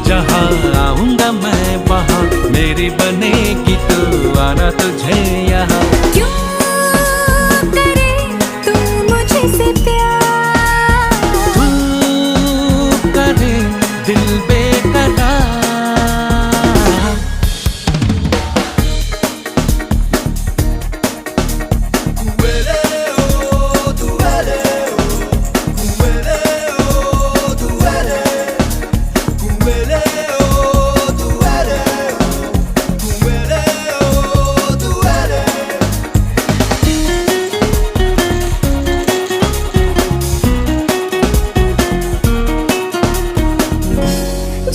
जहाँ आऊंगा मैं वहाँ मेरी बनेगी तू आना तुझे यहाँ। क्यों करे तू मुझसे प्यार, तू करे दिल बेकरार।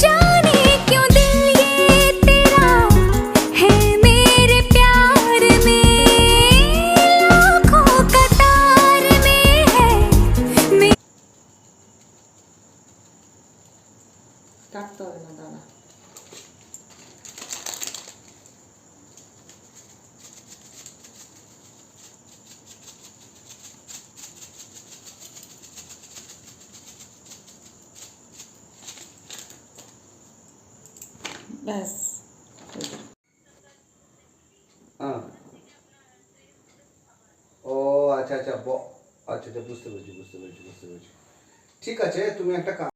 जाने क्यों दिल ये तेरा है मेरे प्यार में, लाखों कतार में है। কাটতে হবে না, দাঁড়া। ব্যাস। হ্যাঁ, ও আচ্ছা আচ্ছা আচ্ছা আচ্ছা, বুঝতে পেরেছি। ঠিক আছে, তুমি একটা